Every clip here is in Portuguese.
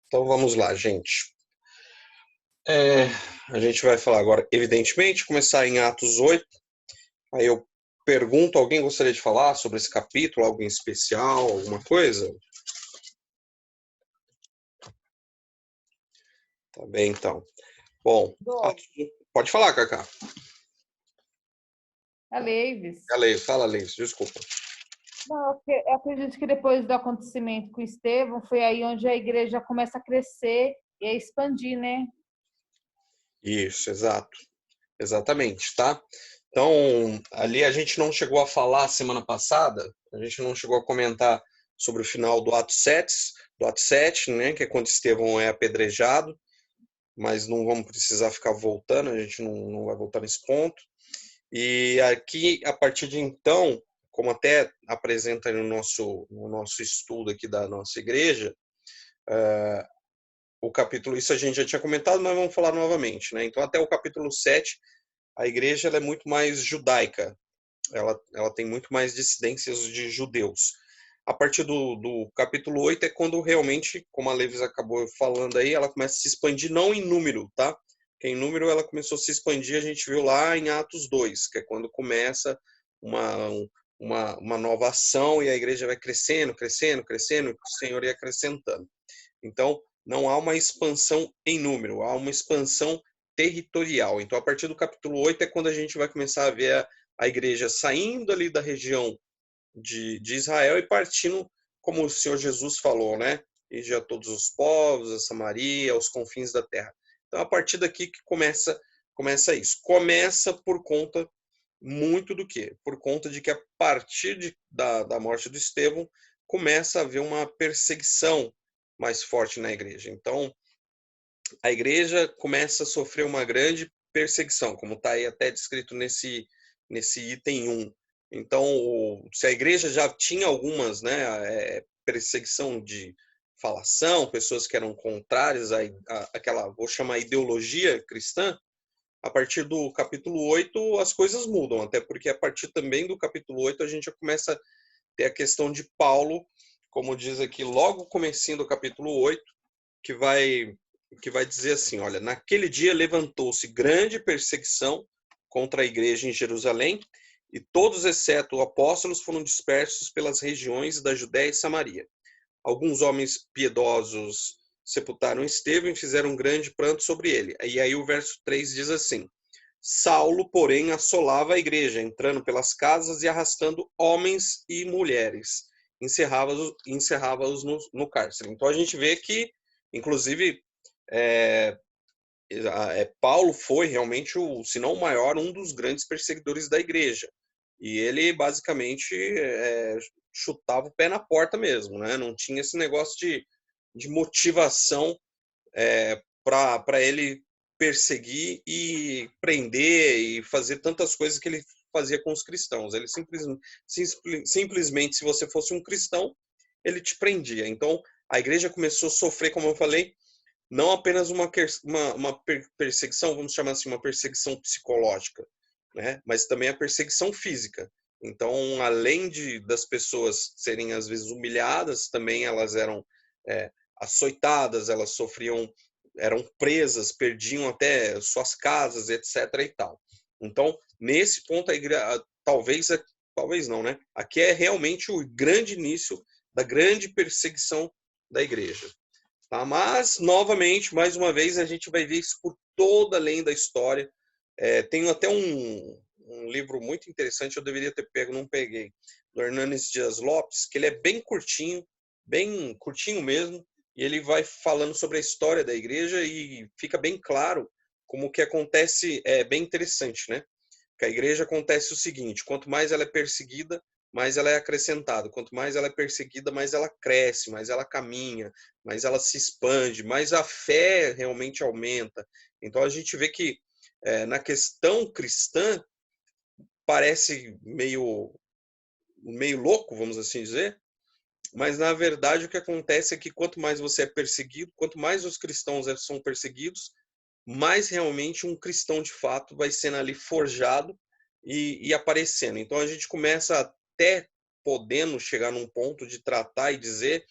Então vamos lá, gente. A gente vai falar agora, evidentemente, começar em Atos 8. Aí eu pergunto, alguém gostaria de falar sobre esse capítulo, algo em especial, alguma coisa? Tá bem, então. Bom, pode falar, Cacá. É Leives. Fala, Leis, desculpa. Não, eu acredito que depois do acontecimento com o Estevão, foi aí onde a igreja começa a crescer e a expandir, né? Isso, exato. Exatamente, tá? Então, ali a gente não chegou a falar semana passada, a gente não chegou a comentar sobre o final do Ato 7, né, que é quando Estevão é apedrejado, mas não vamos precisar ficar voltando, a gente não vai voltar nesse ponto. E aqui, a partir de então, como até apresenta no nosso estudo aqui da nossa igreja, o capítulo, isso a gente já tinha comentado, mas vamos falar novamente, né? Então, até o capítulo 7, a igreja ela é muito mais judaica, ela tem muito mais dissidências de judeus. A partir do capítulo 8 é quando realmente, como a Levis acabou falando aí, ela começa a se expandir, não em número, tá? Porque em número ela começou a se expandir, a gente viu lá em Atos 2, que é quando começa uma nova ação e a igreja vai crescendo, crescendo, crescendo, e o Senhor ia acrescentando. Então, não há uma expansão em número, há uma expansão territorial. Então, a partir do capítulo 8 é quando a gente vai começar a ver a igreja saindo ali da região de Israel e partindo, como o Senhor Jesus falou, né? Ir a todos os povos, a Samaria, aos confins da terra. Então, a partir daqui que começa isso. Começa por conta muito do quê? Por conta de que a partir da morte do Estevão, começa a haver uma perseguição mais forte na igreja. Então, a igreja começa a sofrer uma grande perseguição, como está aí até descrito nesse item 1. Então, se a igreja já tinha algumas, né, perseguição de falação, pessoas que eram contrárias àquela, vou chamar, ideologia cristã, a partir do capítulo 8 as coisas mudam, até porque a partir também do capítulo 8 a gente já começa a ter a questão de Paulo, como diz aqui logo o comecinho do capítulo 8, que vai dizer assim, olha, naquele dia levantou-se grande perseguição contra a igreja em Jerusalém, e todos, exceto os apóstolos, foram dispersos pelas regiões da Judéia e Samaria. Alguns homens piedosos sepultaram Estevão e fizeram um grande pranto sobre ele. E aí o verso 3 diz assim, Saulo, porém, assolava a igreja, entrando pelas casas e arrastando homens e mulheres. Encerrava-os no cárcere. Então a gente vê que, inclusive, Paulo foi realmente, se não o maior, um dos grandes perseguidores da igreja. E ele, basicamente, chutava o pé na porta mesmo, né? Não tinha esse negócio de motivação para ele perseguir e prender e fazer tantas coisas que ele fazia com os cristãos. Ele simplesmente, se você fosse um cristão, ele te prendia. Então, a igreja começou a sofrer, como eu falei, não apenas uma perseguição, vamos chamar assim, uma perseguição psicológica, né? Mas também a perseguição física. Então, além das pessoas serem às vezes humilhadas, também elas eram açoitadas, elas sofriam, eram presas, perdiam até suas casas, etc. e tal. Então, nesse ponto, a igreja, talvez não, né? Aqui é realmente o grande início da grande perseguição da igreja. Tá? Mas, novamente, mais uma vez, a gente vai ver isso por toda além da história. Tenho até um livro muito interessante, eu deveria ter pego, não peguei, do Hernanes Dias Lopes, que ele é bem curtinho mesmo, e ele vai falando sobre a história da igreja e fica bem claro como o que acontece é bem interessante, né? Que a igreja acontece o seguinte, quanto mais ela é perseguida, mais ela é acrescentada. Quanto mais ela é perseguida, mais ela cresce, mais ela caminha, mais ela se expande, mais a fé realmente aumenta. Então a gente vê que na questão cristã parece meio louco, vamos assim dizer, mas na verdade o que acontece é que quanto mais você é perseguido, quanto mais os cristãos são perseguidos, mais realmente um cristão de fato vai sendo ali forjado e aparecendo. Então a gente começa até podendo chegar num ponto de tratar e dizer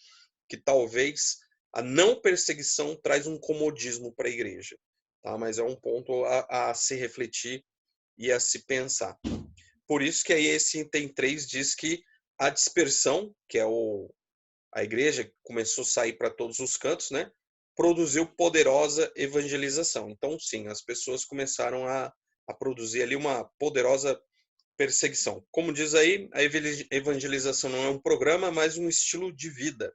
que talvez A não perseguição traz um comodismo para a igreja, tá? Mas é um ponto a se refletir e a se pensar. Por isso que aí esse item 3 diz que a dispersão, que é a igreja começou a sair para todos os cantos, né? Produziu poderosa evangelização. Então, sim, as pessoas começaram a produzir ali uma poderosa perseguição. Como diz aí, a evangelização não é um programa, mas um estilo de vida.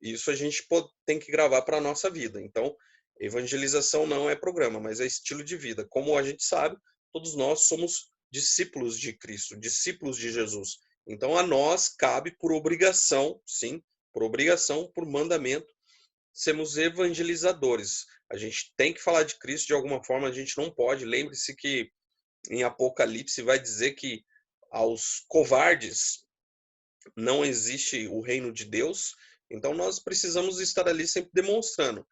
Isso a gente tem que gravar para a nossa vida. Então, evangelização não é programa, mas é estilo de vida. Como a gente sabe, todos nós somos discípulos de Cristo, discípulos de Jesus. Então, a nós cabe por obrigação, sim, por obrigação, por mandamento, sermos evangelizadores. A gente tem que falar de Cristo de alguma forma, a gente não pode. Lembre-se que em Apocalipse vai dizer que aos covardes não existe o reino de Deus, então nós precisamos estar ali sempre demonstrando.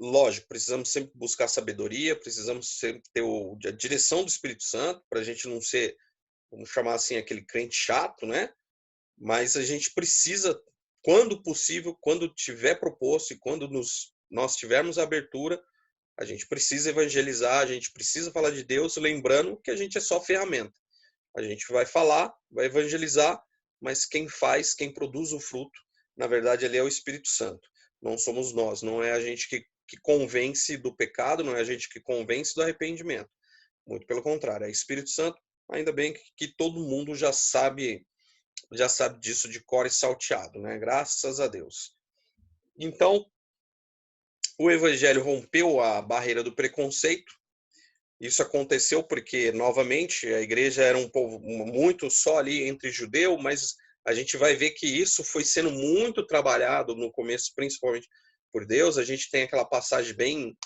Lógico, precisamos sempre buscar sabedoria, precisamos sempre ter a direção do Espírito Santo, para a gente não ser, vamos chamar assim, aquele crente chato, né? Mas a gente precisa, quando possível, quando tiver proposto e quando nós tivermos abertura, a gente precisa evangelizar, a gente precisa falar de Deus, lembrando que a gente é só ferramenta. A gente vai falar, vai evangelizar, mas quem faz, quem produz o fruto, na verdade, ele é o Espírito Santo. Não somos nós, não é a gente que convence do pecado, não é a gente que convence do arrependimento. Muito pelo contrário, é o Espírito Santo. Ainda bem que todo mundo já sabe disso de cor e salteado, né? Graças a Deus. Então, o evangelho rompeu a barreira do preconceito. Isso aconteceu porque, novamente, a igreja era um povo muito só ali entre judeu, mas a gente vai ver que isso foi sendo muito trabalhado no começo, principalmente por Deus. A gente tem aquela passagem bem,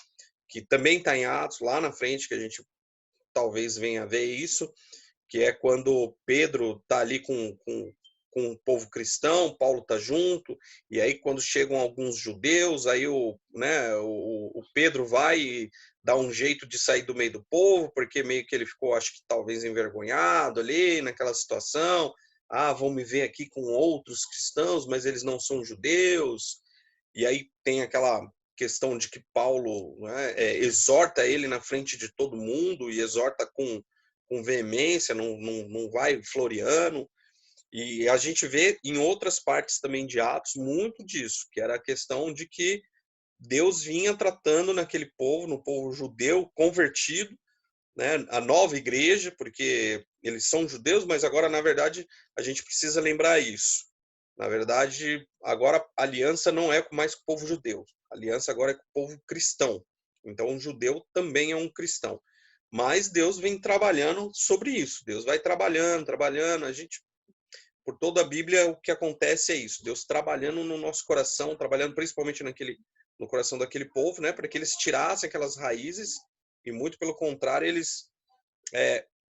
que também está em Atos, lá na frente, que a gente talvez venha a ver isso, que é quando Pedro está ali com o povo cristão, Paulo está junto, e aí quando chegam alguns judeus, aí o Pedro vai e dá um jeito de sair do meio do povo, porque meio que ele ficou, acho que talvez envergonhado ali naquela situação. Ah, vão me ver aqui com outros cristãos, mas eles não são judeus. E aí tem aquela questão de que Paulo, né, exorta ele na frente de todo mundo e exorta com veemência, não vai floreando. E a gente vê em outras partes também de Atos muito disso, que era a questão de que Deus vinha tratando naquele povo, no povo judeu convertido, né, a nova igreja, porque eles são judeus, mas agora, na verdade, a gente precisa lembrar isso. Na verdade, agora a aliança não é mais com o povo judeu, a aliança agora é com o povo cristão. Então, o judeu também é um cristão. Mas Deus vem trabalhando sobre isso. Deus vai trabalhando. A gente, por toda a Bíblia, o que acontece é isso. Deus trabalhando no nosso coração, trabalhando principalmente no coração daquele povo, né, para que eles tirassem aquelas raízes e, muito pelo contrário, eles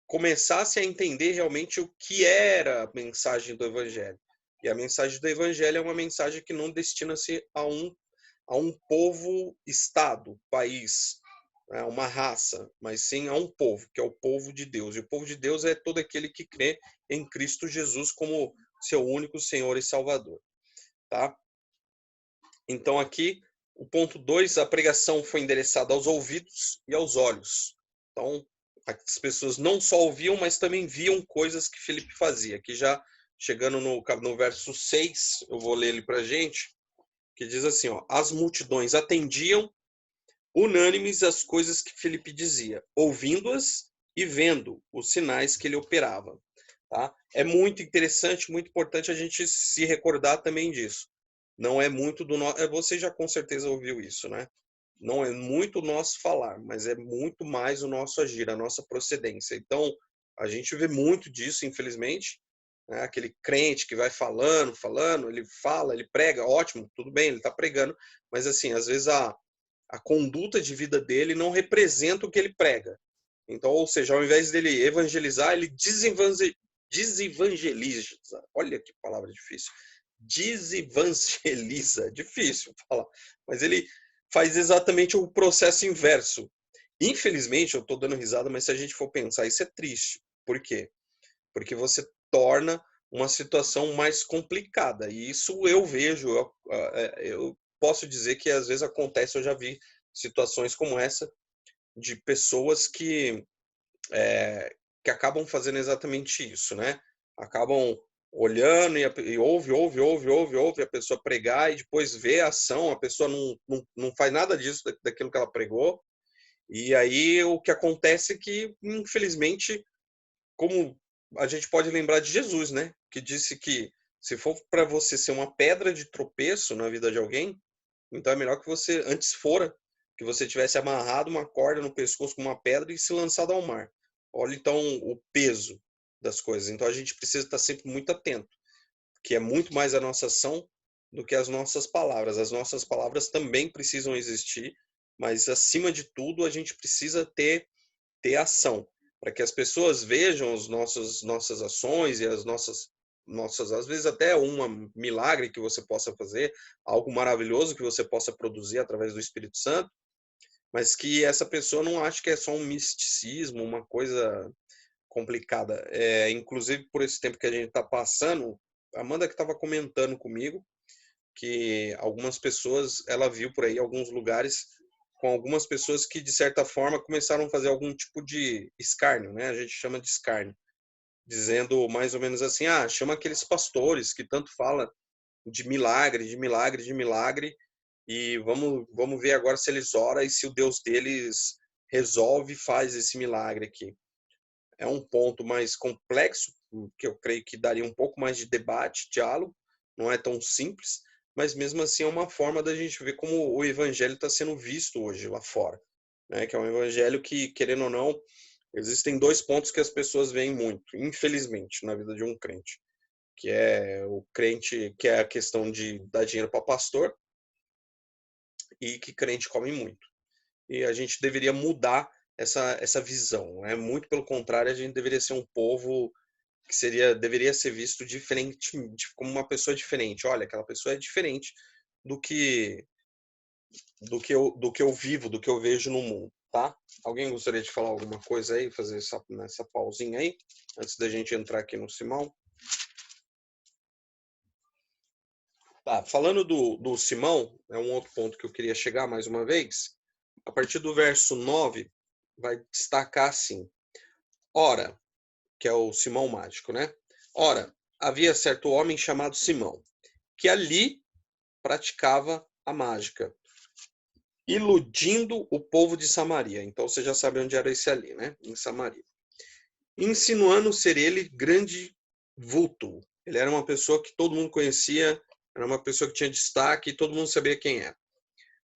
começassem a entender realmente o que era a mensagem do Evangelho. E a mensagem do Evangelho é uma mensagem que não destina-se a um povo-estado, país, né, uma raça, mas sim a um povo, que é o povo de Deus. E o povo de Deus é todo aquele que crê em Cristo Jesus como seu único Senhor e Salvador. Tá? Então aqui, o ponto 2, a pregação foi endereçada aos ouvidos e aos olhos. Então, as pessoas não só ouviam, mas também viam coisas que Filipe fazia. Aqui já chegando no verso 6, eu vou ler ele para a gente, que diz assim, ó, as multidões atendiam unânimes às coisas que Filipe dizia, ouvindo-as e vendo os sinais que ele operava. Tá? É muito interessante, muito importante a gente se recordar também disso. Não é muito do nosso... Você já com certeza ouviu isso, né? Não é muito o nosso falar, mas é muito mais o nosso agir, a nossa procedência. Então, a gente vê muito disso, infelizmente, né? Aquele crente que vai falando, ele fala, ele prega, ótimo, tudo bem, ele está pregando, mas assim, às vezes a conduta de vida dele não representa o que ele prega. Então, ou seja, ao invés dele evangelizar, ele desevangeliza. Olha que palavra difícil. Desevangeliza. Difícil falar. Mas ele faz exatamente o processo inverso. Infelizmente, eu estou dando risada, mas se a gente for pensar, isso é triste. Por quê? Porque você torna uma situação mais complicada. E isso eu vejo, eu posso dizer que às vezes acontece, eu já vi situações como essa, de pessoas que acabam fazendo exatamente isso, né? Acabam olhando e ouve a pessoa pregar e depois vê a ação, a pessoa não faz nada disso, daquilo que ela pregou. E aí o que acontece é que, infelizmente, como a gente pode lembrar de Jesus, né? Que disse que se for para você ser uma pedra de tropeço na vida de alguém, então é melhor que você, antes fora, que você tivesse amarrado uma corda no pescoço com uma pedra e se lançado ao mar. Olha então o peso das coisas. Então a gente precisa estar sempre muito atento, que é muito mais a nossa ação do que as nossas palavras. As nossas palavras também precisam existir, mas acima de tudo a gente precisa ter ação, para que as pessoas vejam as nossas ações e as nossas às vezes até um milagre que você possa fazer, algo maravilhoso que você possa produzir através do Espírito Santo, mas que essa pessoa não ache que é só um misticismo, uma coisa complicada. Inclusive, por esse tempo que a gente está passando, a Amanda que estava comentando comigo que algumas pessoas, ela viu por aí alguns lugares com algumas pessoas que, de certa forma, começaram a fazer algum tipo de escárnio, né? A gente chama de escárnio, dizendo mais ou menos assim, chama aqueles pastores que tanto fala de milagre, de milagre, de milagre, e vamos ver agora se eles oram e se o Deus deles resolve e faz esse milagre aqui. É um ponto mais complexo, que eu creio que daria um pouco mais de debate, diálogo, não é tão simples, mas mesmo assim é uma forma da gente ver como o evangelho está sendo visto hoje lá fora, né? Que é um evangelho que, querendo ou não, existem dois pontos que as pessoas veem muito, infelizmente, na vida de um crente, que é o crente, que é a questão de dar dinheiro para pastor e que crente come muito. E a gente deveria mudar essa visão, né? Muito pelo contrário, a gente deveria ser um povo que deveria ser visto diferente, como uma pessoa diferente. Olha, aquela pessoa é diferente do que do que eu vivo, do que eu vejo no mundo, tá? Alguém gostaria de falar alguma coisa aí, fazer nessa pausinha aí, antes da gente entrar aqui no Simão? Tá, falando do Simão, é um outro ponto que eu queria chegar mais uma vez. A partir do verso 9, vai destacar assim: ora, que é o Simão mágico, né? Ora, havia certo homem chamado Simão, que ali praticava a mágica, iludindo o povo de Samaria. Então você já sabe onde era esse ali, né? Em Samaria. Insinuando ser ele grande vulto. Ele era uma pessoa que todo mundo conhecia, era uma pessoa que tinha destaque e todo mundo sabia quem era.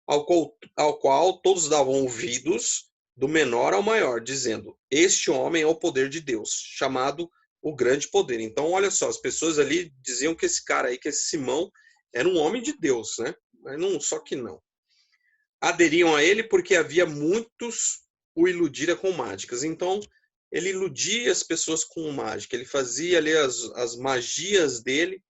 Ao qual todos davam ouvidos, do menor ao maior, dizendo: este homem é o poder de Deus, chamado o grande poder. Então, olha só, as pessoas ali diziam que esse cara aí, que esse Simão, era um homem de Deus, né? Mas não, só que não. Aderiam a ele porque havia muitos o iludira com mágicas. Então, ele iludia as pessoas com mágica, ele fazia ali as magias dele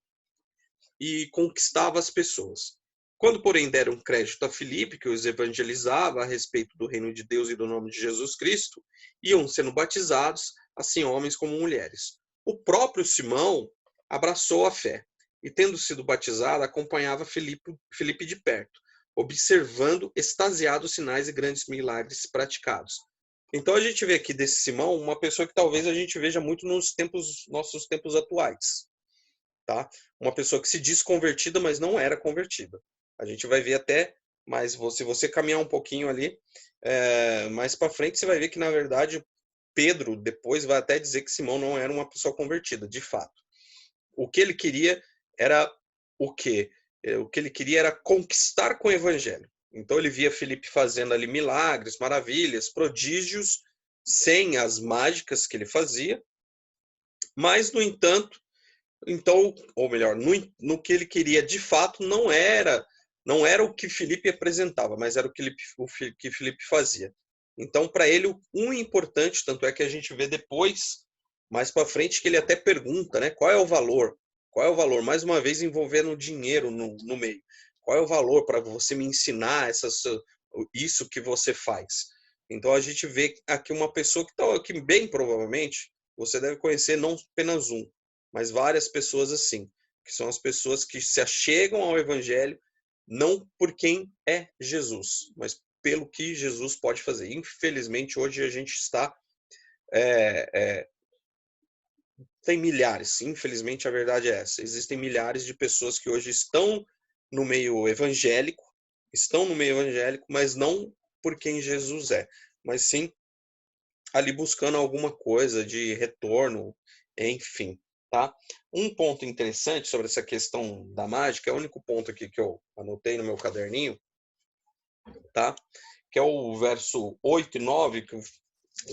e conquistava as pessoas. Quando, porém, deram crédito a Filipe, que os evangelizava a respeito do reino de Deus e do nome de Jesus Cristo, iam sendo batizados, assim homens como mulheres. O próprio Simão abraçou a fé e, tendo sido batizado, acompanhava Filipe de perto, observando extasiados sinais e grandes milagres praticados. Então a gente vê aqui desse Simão uma pessoa que talvez a gente veja muito nos nossos tempos atuais, tá? Uma pessoa que se diz convertida, mas não era convertida. A gente vai ver até, mas se você caminhar um pouquinho ali, mais para frente, você vai ver que, na verdade, Pedro depois vai até dizer que Simão não era uma pessoa convertida, de fato. O que ele queria era o quê? O que ele queria era conquistar com o evangelho. Então ele via Filipe fazendo ali milagres, maravilhas, prodígios, sem as mágicas que ele fazia, mas, no entanto, então, ou melhor, no que ele queria de fato não era o que Filipe apresentava, mas era o que Filipe fazia. Então, para ele, o importante, tanto é que a gente vê depois, mais para frente, que ele até pergunta, né, qual é o valor? Qual é o valor? Mais uma vez envolvendo dinheiro no meio. Qual é o valor para você me ensinar isso que você faz? Então, a gente vê aqui uma pessoa que bem provavelmente você deve conhecer não apenas mas várias pessoas assim, que são as pessoas que se achegam ao evangelho não por quem é Jesus, mas pelo que Jesus pode fazer. Infelizmente, hoje a gente está tem milhares, infelizmente a verdade é essa. Existem milhares de pessoas que hoje estão no meio evangélico, mas não por quem Jesus é, mas sim ali buscando alguma coisa de retorno, enfim, tá? Um ponto interessante sobre essa questão da mágica, é o único ponto aqui que eu anotei no meu caderninho, tá? Que é o verso 8 e 9,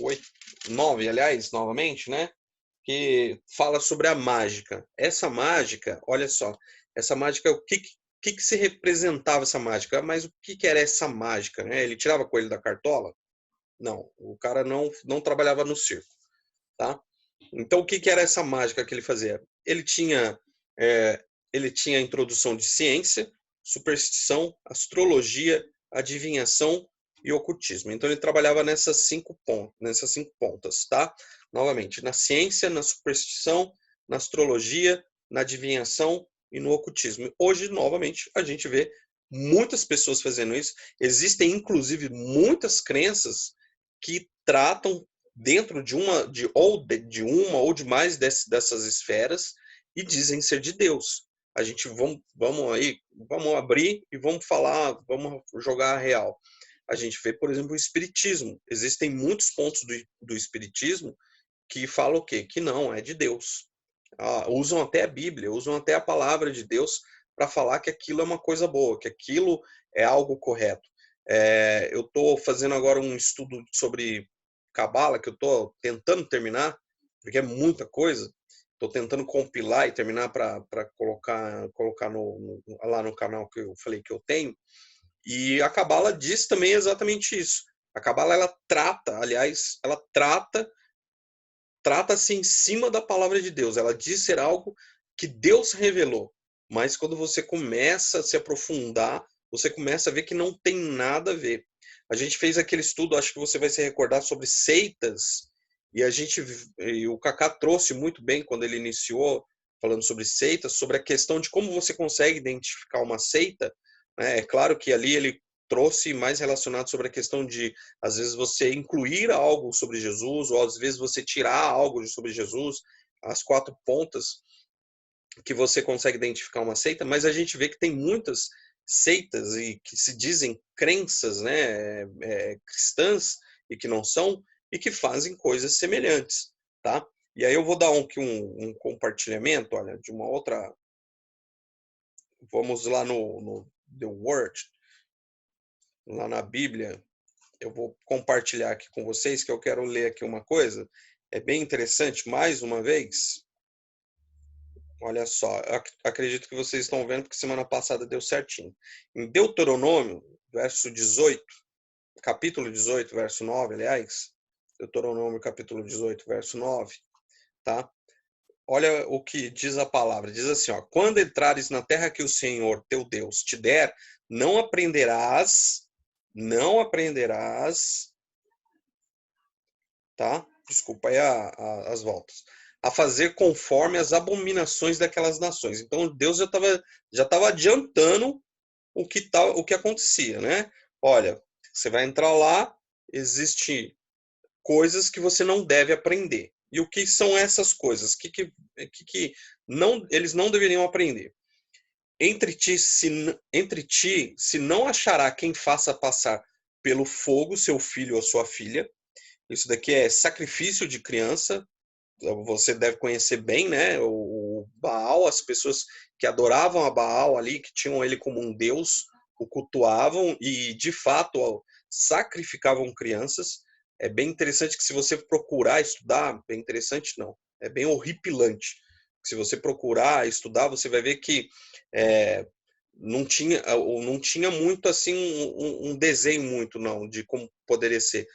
8, 9, aliás, novamente, né? Que fala sobre a mágica. Essa mágica, olha só, essa mágica, o que se representava essa mágica? Mas o que era essa mágica, né? Ele tirava coelho da cartola? Não, o cara não trabalhava no circo, tá? Então, o que era essa mágica que ele fazia? É, ele tinha a introdução de ciência, superstição, astrologia, adivinhação e ocultismo. Então, ele trabalhava nessas cinco pontas, tá? Novamente, na ciência, na superstição, na astrologia, na adivinhação e no ocultismo. Hoje, novamente, a gente vê muitas pessoas fazendo isso. Existem, inclusive, muitas crenças que tratam dentro de uma ou de mais dessas esferas e dizem ser de Deus. A gente vamos abrir e vamos falar, vamos jogar a real. A gente vê, por exemplo, o espiritismo. Existem muitos pontos do espiritismo que falam o quê? Que não, é de Deus. Usam até a Bíblia, usam até a palavra de Deus para falar que aquilo é uma coisa boa, que aquilo é algo correto. Eu estou fazendo agora um estudo sobre Cabala, que eu estou tentando terminar, porque é muita coisa. Estou tentando compilar e terminar para colocar lá no canal que eu falei que eu tenho. E a Cabala diz também exatamente isso. A Cabala, ela trata-se em cima da palavra de Deus. Ela diz ser algo que Deus revelou. Mas quando você começa a se aprofundar, você começa a ver que não tem nada a ver. A gente fez aquele estudo, acho que você vai se recordar, sobre seitas, e o Kaká trouxe muito bem quando ele iniciou falando sobre seitas, sobre a questão de como você consegue identificar uma seita, né? É claro que ali ele trouxe mais relacionado sobre a questão de, às vezes, você incluir algo sobre Jesus, ou às vezes você tirar algo sobre Jesus, as quatro pontas que você consegue identificar uma seita, mas a gente vê que tem muitas seitas e que se dizem crenças, né, cristãs e que não são, e que fazem coisas semelhantes, tá? E aí eu vou dar um compartilhamento, olha, de uma outra. Vamos lá no The Word, lá na Bíblia. Eu vou compartilhar aqui com vocês, que eu quero ler aqui uma coisa. É bem interessante, mais uma vez. Olha só, acredito que vocês estão vendo, porque semana passada deu certinho. Em Deuteronômio, verso 18, capítulo 18, verso 9, aliás, Deuteronômio, capítulo 18, verso 9, tá? Olha o que diz a palavra. Diz assim, ó: quando entrares na terra que o Senhor, teu Deus, te der, não aprenderás, tá? Desculpa aí as voltas. A fazer conforme as abominações daquelas nações. Então Deus já tava adiantando o que acontecia, né? Olha, você vai entrar lá, existe coisas que você não deve aprender. E o que são essas coisas? Que não, eles não deveriam aprender? Entre ti, se não achará quem faça passar pelo fogo seu filho ou sua filha. Isso daqui é sacrifício de criança. Você deve conhecer bem, né? O Baal, as pessoas que adoravam a Baal ali, que tinham ele como um deus, o cultuavam e, de fato, sacrificavam crianças. É bem interessante que, se você procurar estudar, bem interessante não, é bem horripilante. Se você procurar estudar, você vai ver que é, não tinha muito assim um desenho muito não de como poderia ser.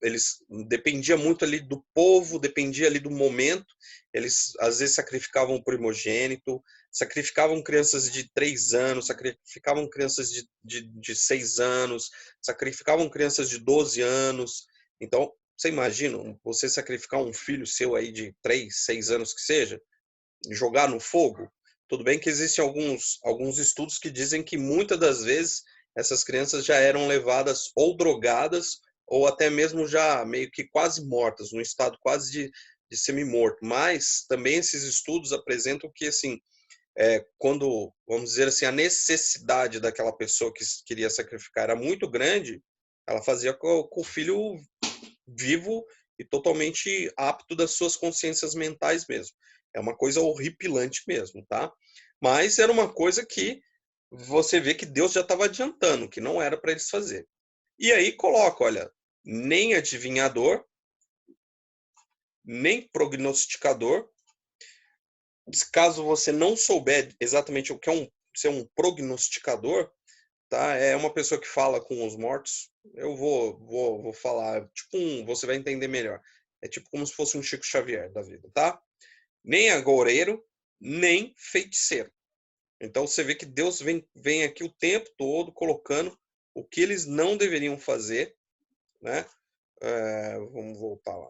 Eles dependia muito ali do povo, dependia ali do momento. Eles às vezes sacrificavam o primogênito, sacrificavam crianças de 3 anos, sacrificavam crianças de 6 anos, sacrificavam crianças de 12 anos. Então, você imagina você sacrificar um filho seu aí de 3, 6 anos que seja, jogar no fogo? Tudo bem que existem alguns estudos que dizem que muitas das vezes essas crianças já eram levadas ou drogadas ou até mesmo já meio que quase mortas, num estado quase de semi-morto. Mas também esses estudos apresentam que, assim, quando, vamos dizer assim, a necessidade daquela pessoa que queria sacrificar era muito grande, ela fazia com o filho vivo e totalmente apto das suas consciências mentais mesmo. É uma coisa horripilante mesmo, tá? Mas era uma coisa que você vê que Deus já estava adiantando, que não era para eles fazer. E aí coloca, olha, nem adivinhador, nem prognosticador. Caso você não souber exatamente o que é ser um prognosticador, tá? É uma pessoa que fala com os mortos. Eu vou falar, tipo você vai entender melhor. É tipo como se fosse um Chico Xavier da vida, tá? Nem agoureiro, nem feiticeiro. Então você vê que Deus vem aqui o tempo todo colocando o que eles não deveriam fazer, né? Vamos voltar lá.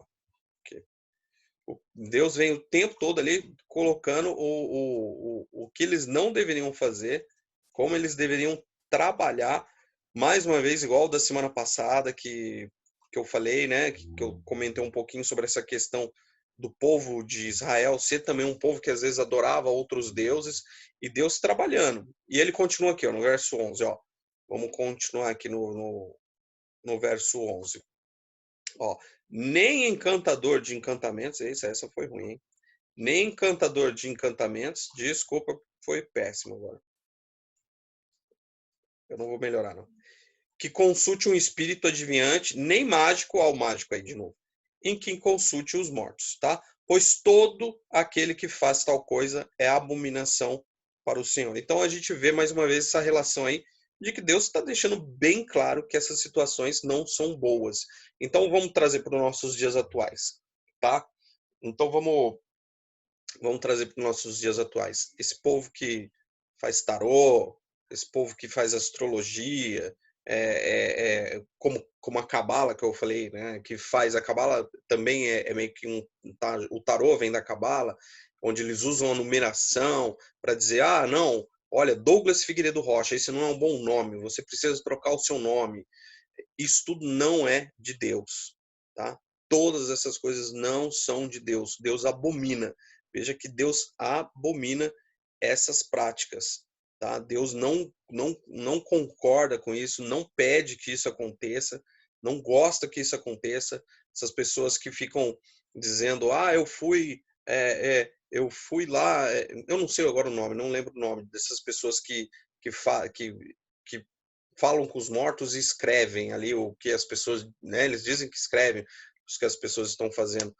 Deus vem o tempo todo ali colocando o que eles não deveriam fazer, como eles deveriam trabalhar. Mais uma vez, igual da semana passada que eu falei, né? Que eu comentei um pouquinho sobre essa questão do povo de Israel ser também um povo que às vezes adorava outros deuses e Deus trabalhando. E ele continua aqui, ó, no verso 11. Ó. Vamos continuar aqui no verso 11. Ó, nem encantador de encantamentos, essa foi ruim, hein? Nem encantador de encantamentos, desculpa, foi péssimo agora. Eu não vou melhorar, não. Que consulte um espírito adivinhante, nem mágico, ao mágico aí de novo, em quem consulte os mortos, tá? Pois todo aquele que faz tal coisa é abominação para o Senhor. Então a gente vê mais uma vez essa relação aí de que Deus está deixando bem claro que essas situações não são boas. Então vamos trazer para os nossos dias atuais, tá? Então vamos trazer para os nossos dias atuais. Esse povo que faz tarô, esse povo que faz astrologia, como a cabala que eu falei, né, que faz a cabala também é meio que o tarô vem da cabala, onde eles usam a numeração para dizer, ah, não, olha, Douglas Figueiredo Rocha, esse não é um bom nome, você precisa trocar o seu nome. Isso tudo não é de Deus, tá? Todas essas coisas não são de Deus. Deus abomina. Veja que Deus abomina essas práticas, tá? Deus não concorda com isso, não pede que isso aconteça, não gosta que isso aconteça. Essas pessoas que ficam dizendo, ah, eu fui lá, eu não sei agora o nome, não lembro o nome dessas pessoas que, fa, que falam com os mortos e escrevem ali o que as pessoas, né, eles dizem que escrevem o que as pessoas estão fazendo.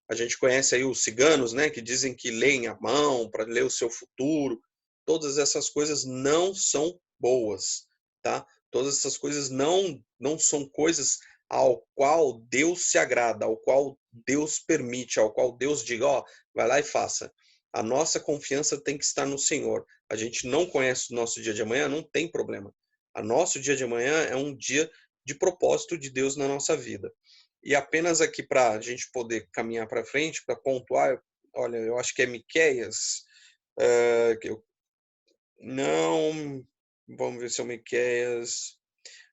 A gente conhece aí os ciganos, né, que dizem que leem a mão para ler o seu futuro. Todas essas coisas não são boas, tá? Todas essas coisas não são coisas ao qual Deus se agrada, ao qual Deus permite, ao qual Deus diga, ó, vai lá e faça. A nossa confiança tem que estar no Senhor. A gente não conhece o nosso dia de amanhã, não tem problema. O nosso dia de amanhã é um dia de propósito de Deus na nossa vida. E apenas aqui para a gente poder caminhar para frente, para pontuar, olha, eu acho que é Miqueias, não, vamos ver se é o Miqueias.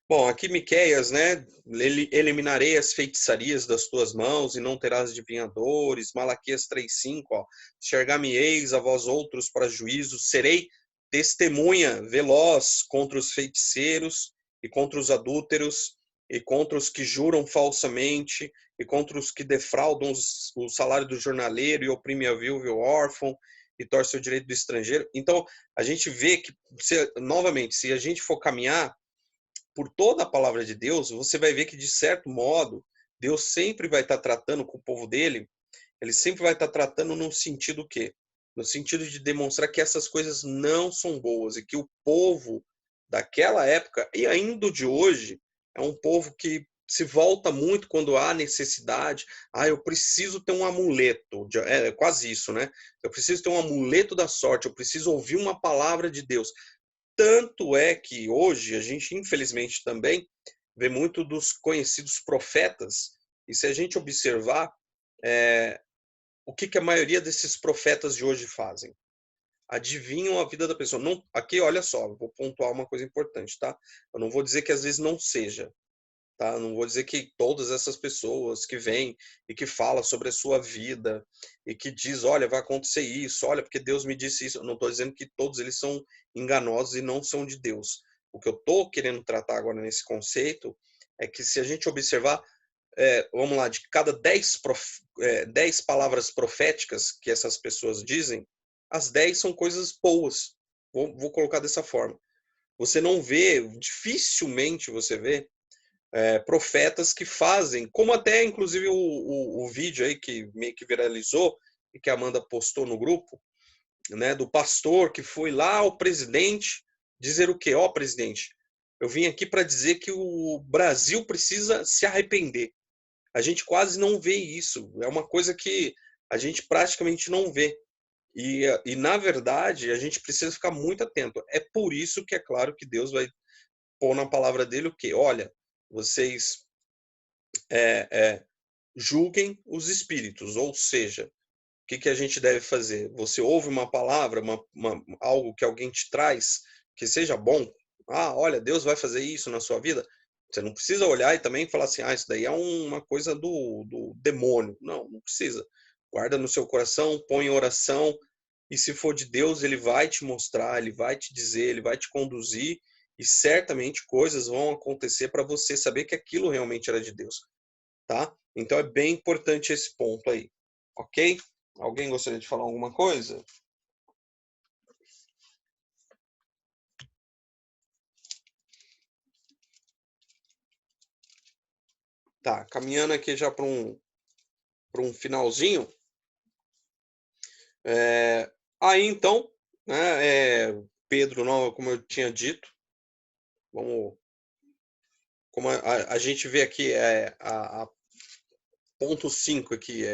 Bom, aqui Miqueias, né? Eliminarei as feitiçarias das tuas mãos e não terás adivinhadores. Malaquias 3:5, ó. Enxergar-me-eis a vós outros para juízo, serei testemunha veloz contra os feiticeiros e contra os adúlteros e contra os que juram falsamente e contra os que defraudam o salário do jornaleiro e oprimem a viúva e o órfão e torce o direito do estrangeiro. Então, a gente vê que, novamente, se a gente for caminhar por toda a palavra de Deus, você vai ver que, de certo modo, Deus sempre vai estar tratando com o povo dele, ele sempre vai estar tratando no sentido o quê? No sentido de demonstrar que essas coisas não são boas e que o povo daquela época e ainda de hoje é um povo que se volta muito quando há necessidade. Ah, eu preciso ter um amuleto. É quase isso, né? Eu preciso ter um amuleto da sorte, eu preciso ouvir uma palavra de Deus. Tanto é que hoje a gente, infelizmente, também vê muito dos conhecidos profetas, e se a gente observar, o que a maioria desses profetas de hoje fazem? adivinham a vida da pessoa. Não, aqui, olha só, eu vou pontuar uma coisa importante, tá? Eu não vou dizer que às vezes não seja, tá? Não vou dizer que todas essas pessoas que vêm e que falam sobre a sua vida e que diz, olha, vai acontecer isso, olha, porque Deus me disse isso. Eu não estou dizendo que todos eles são enganosos e não são de Deus. O que eu estou querendo tratar agora nesse conceito é que se a gente observar, vamos lá, de cada 10 palavras proféticas que essas pessoas dizem, as 10 são coisas boas. Vou colocar dessa forma. Você não vê, dificilmente você vê profetas que fazem, como até inclusive o vídeo aí que meio que viralizou e que a Amanda postou no grupo, né, do pastor que foi lá ao presidente dizer o quê? Ó, presidente, eu vim aqui para dizer que o Brasil precisa se arrepender. A gente quase não vê isso. É uma coisa que a gente praticamente não vê. E na verdade, a gente precisa ficar muito atento. É por isso que é claro que Deus vai pôr na palavra dele o quê? Olha, vocês julguem os espíritos, ou seja, o que a gente deve fazer? Você ouve uma palavra, algo que alguém te traz, que seja bom. Ah, olha, Deus vai fazer isso na sua vida. Você não precisa olhar e também falar assim, isso daí é uma coisa do demônio. Não, não precisa. Guarda no seu coração, põe em oração, e se for de Deus, ele vai te mostrar, ele vai te dizer, ele vai te conduzir, e certamente coisas vão acontecer para você saber que aquilo realmente era de Deus, tá? Então é bem importante esse ponto aí, ok? Alguém gostaria de falar alguma coisa? Tá, caminhando aqui já para um finalzinho. Aí então, né, Pedro, não, como eu tinha dito, como a gente vê aqui, a ponto 5 aqui,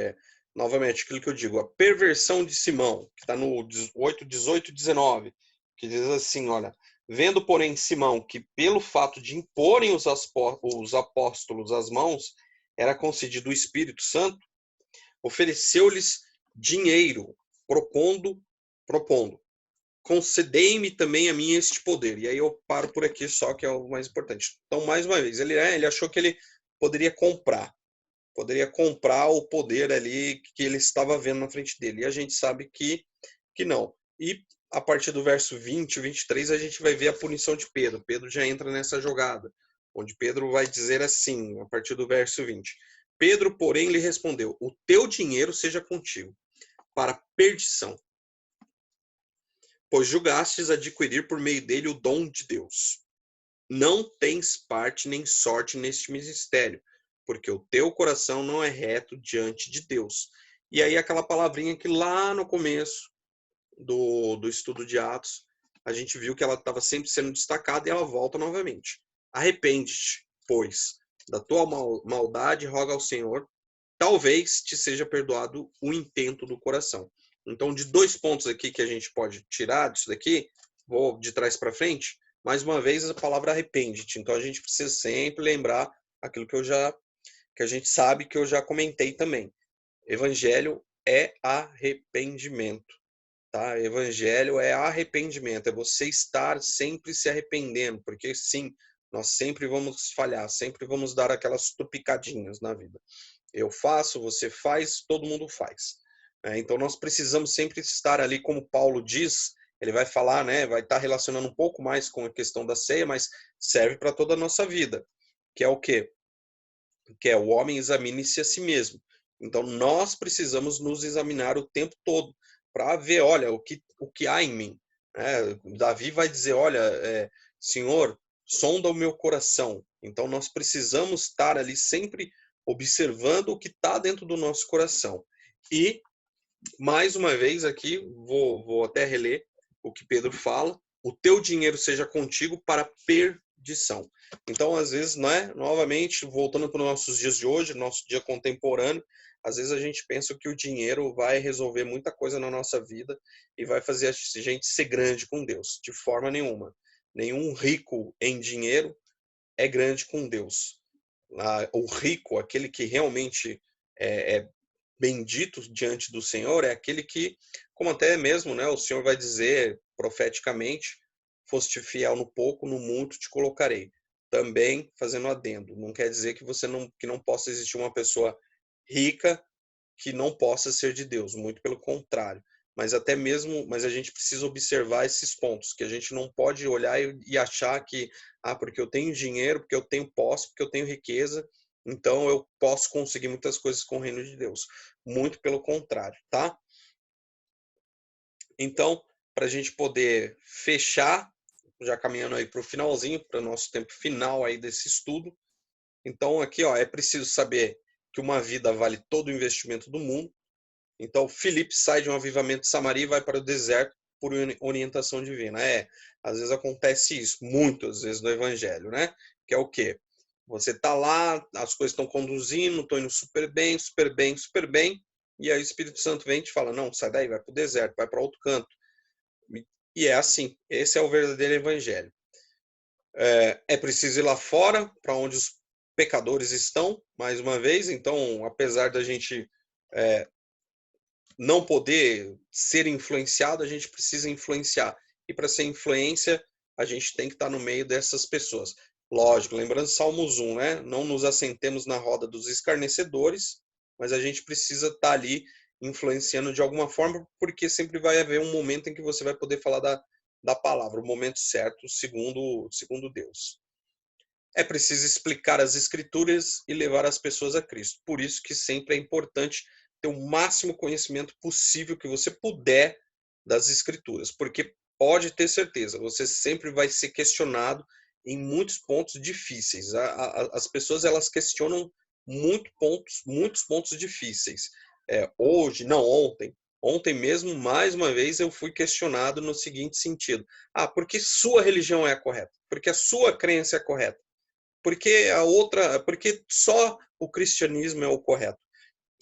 novamente, aquilo que eu digo, a perversão de Simão, que está no 8, 18 e 19, que diz assim, olha, vendo, porém, Simão, que pelo fato de imporem os apóstolos as mãos, era concedido o Espírito Santo, ofereceu-lhes dinheiro, propondo, concedei-me também a mim este poder. E aí eu paro por aqui só, que é o mais importante. Então, mais uma vez, ele achou que ele poderia comprar o poder ali que ele estava vendo na frente dele. E a gente sabe que não. E a partir do verso 20, 23, a gente vai ver a punição de Pedro. Pedro já entra nessa jogada, onde Pedro vai dizer assim, a partir do verso 20. Pedro, porém, lhe respondeu: o teu dinheiro seja contigo, para perdição, pois julgastes adquirir por meio dele o dom de Deus. Não tens parte nem sorte neste ministério, porque o teu coração não é reto diante de Deus. E aí aquela palavrinha que lá no começo do estudo de Atos, a gente viu que ela estava sempre sendo destacada e ela volta novamente. Arrepende-te, pois, da tua maldade, roga ao Senhor, talvez te seja perdoado o intento do coração. Então, de 2 pontos aqui que a gente pode tirar disso daqui, vou de trás para frente, mais uma vez a palavra arrepende-te. Então, a gente precisa sempre lembrar aquilo que a gente sabe, que eu já comentei também. Evangelho é arrependimento, tá? Evangelho é arrependimento, é você estar sempre se arrependendo, porque sim, nós sempre vamos falhar, sempre vamos dar aquelas tupicadinhas na vida. Eu faço, você faz, todo mundo faz. Então nós precisamos sempre estar ali, como Paulo diz, ele vai falar, né, vai estar relacionando um pouco mais com a questão da ceia, mas serve para toda a nossa vida, que é o quê? Que é o homem examine-se a si mesmo. Então nós precisamos nos examinar o tempo todo para ver, olha, o que há em mim. Davi vai dizer, olha, Senhor, sonda o meu coração. Então nós precisamos estar ali sempre observando o que está dentro do nosso coração. E, mais uma vez aqui, vou até reler o que Pedro fala, o teu dinheiro seja contigo para perdição. Então, às vezes, né, novamente, voltando para os nossos dias de hoje, nosso dia contemporâneo, às vezes a gente pensa que o dinheiro vai resolver muita coisa na nossa vida e vai fazer a gente ser grande com Deus. De forma nenhuma. Nenhum rico em dinheiro é grande com Deus. O rico, aquele que realmente é bendito diante do Senhor, é aquele que como até mesmo, né, o Senhor vai dizer profeticamente, foste fiel no pouco, no muito te colocarei. Também fazendo adendo, não quer dizer que que não possa existir uma pessoa rica que não possa ser de Deus, muito pelo contrário. Mas a gente precisa observar esses pontos, que a gente não pode olhar e achar que, porque eu tenho dinheiro, porque eu tenho posse, porque eu tenho riqueza, então eu posso conseguir muitas coisas com o reino de Deus. Muito pelo contrário, tá? Então, para a gente poder fechar, já caminhando aí para o finalzinho, para o nosso tempo final aí desse estudo. Então, aqui, ó, é preciso saber que uma vida vale todo o investimento do mundo. Então, Filipe sai de um avivamento de Samaria e vai para o deserto por orientação divina. Às vezes acontece isso, muitas vezes no evangelho, né? Que é o quê? Você tá lá, as coisas estão conduzindo, estão indo super bem, super bem, super bem, e aí o Espírito Santo vem e te fala, não, sai daí, vai para o deserto, vai para outro canto. E é assim, esse é o verdadeiro evangelho. É preciso ir lá fora, para onde os pecadores estão, mais uma vez. Então, apesar da gente não poder ser influenciado, a gente precisa influenciar. E para ser influência, a gente tem que estar no meio dessas pessoas. Lógico, lembrando Salmos 1, né? Não nos assentemos na roda dos escarnecedores, mas a gente precisa estar ali influenciando de alguma forma, porque sempre vai haver um momento em que você vai poder falar da palavra, o momento certo, segundo Deus. É preciso explicar as escrituras e levar as pessoas a Cristo. Por isso que sempre é importante ter o máximo conhecimento possível que você puder das escrituras, porque pode ter certeza, você sempre vai ser questionado em muitos pontos difíceis. As pessoas elas questionam muitos pontos difíceis. Hoje, não ontem. Ontem mesmo, mais uma vez, eu fui questionado no seguinte sentido: porque sua religião é a correta? Porque a sua crença é a correta? Porque só o cristianismo é o correto?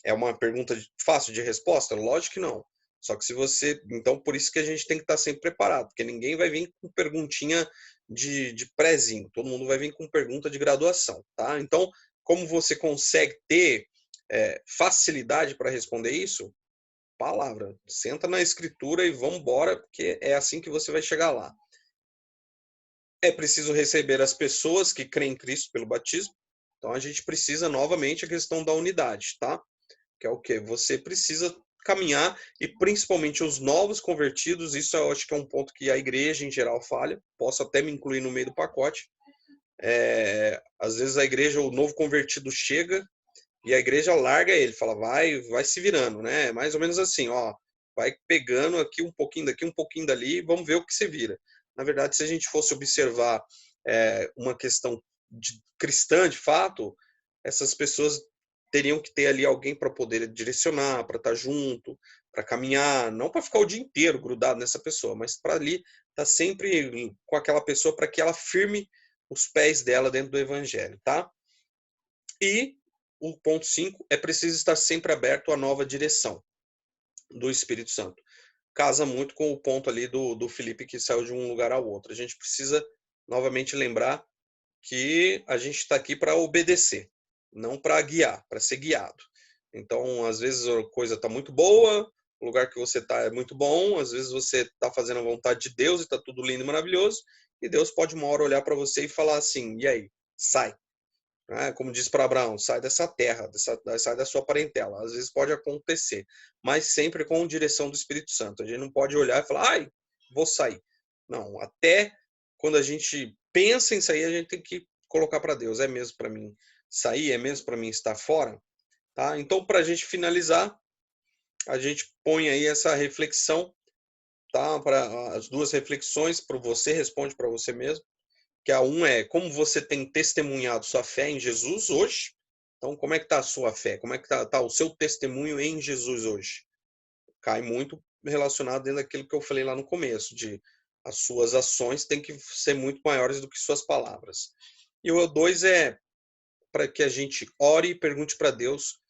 É uma pergunta fácil de resposta? Lógico que não. Só que se você, então por isso que a gente tem que estar sempre preparado, porque ninguém vai vir com perguntinha de prézinho, todo mundo vai vir com pergunta de graduação, tá? Então, como você consegue ter facilidade para responder isso? Palavra. Senta na escritura e vamos embora, porque é assim que você vai chegar lá. É preciso receber as pessoas que creem em Cristo pelo batismo. Então a gente precisa novamente a questão da unidade, tá? Que é o quê? Você precisa caminhar e principalmente os novos convertidos, isso eu acho que é um ponto que a igreja em geral falha, posso até me incluir no meio do pacote. Às vezes a igreja, o novo convertido chega e a igreja larga ele, fala, vai se virando, né? Mais ou menos assim, ó, vai pegando aqui um pouquinho daqui, um pouquinho dali, vamos ver o que se vira. Na verdade, se a gente fosse observar uma questão cristã, de fato, essas pessoas teriam que ter ali alguém para poder direcionar, para estar junto, para caminhar, não para ficar o dia inteiro grudado nessa pessoa, mas para ali estar sempre com aquela pessoa para que ela firme os pés dela dentro do evangelho, tá? E o ponto 5 é preciso estar sempre aberto à nova direção do Espírito Santo. Casa muito com o ponto ali do Felipe que saiu de um lugar ao outro. A gente precisa novamente lembrar que a gente está aqui para obedecer, não para guiar, para ser guiado. Então, às vezes a coisa está muito boa, o lugar que você está é muito bom, às vezes você está fazendo a vontade de Deus e está tudo lindo e maravilhoso, e Deus pode uma hora olhar para você e falar assim, e aí, sai. Como diz para Abraão, sai dessa terra, sai da sua parentela. Às vezes pode acontecer, mas sempre com direção do Espírito Santo. A gente não pode olhar e falar, vou sair. Não, até quando a gente pensa em sair, a gente tem que colocar para Deus. É mesmo para mim sair? É mesmo para mim estar fora? Tá? Então, para a gente finalizar, a gente põe aí essa reflexão, tá? Para as duas reflexões, para você, responde para você mesmo. Que a um é como você tem testemunhado sua fé em Jesus hoje. Então, como é que está a sua fé? Como é que tá o seu testemunho em Jesus hoje? Cai muito relacionado dentro daquilo que eu falei lá no começo, de as suas ações têm que ser muito maiores do que suas palavras. E o 2 é para que a gente ore e pergunte para Deus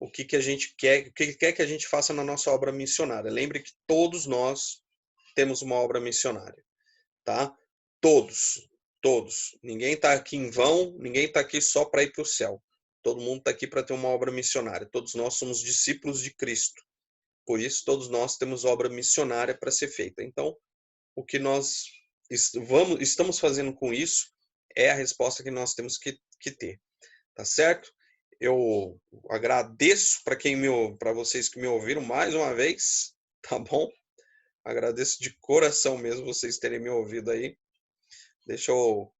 o que a gente quer, o que quer que a gente faça na nossa obra missionária. Lembre que todos nós temos uma obra missionária, tá? Todos, todos. Ninguém está aqui em vão, ninguém está aqui só para ir para o céu. Todo mundo está aqui para ter uma obra missionária. Todos nós somos discípulos de Cristo. Por isso, todos nós temos obra missionária para ser feita. Então, o que nós estamos fazendo com isso é a resposta que nós temos que ter. Tá certo? Eu agradeço para vocês que me ouviram mais uma vez, tá bom? Agradeço de coração mesmo vocês terem me ouvido aí. Deixa eu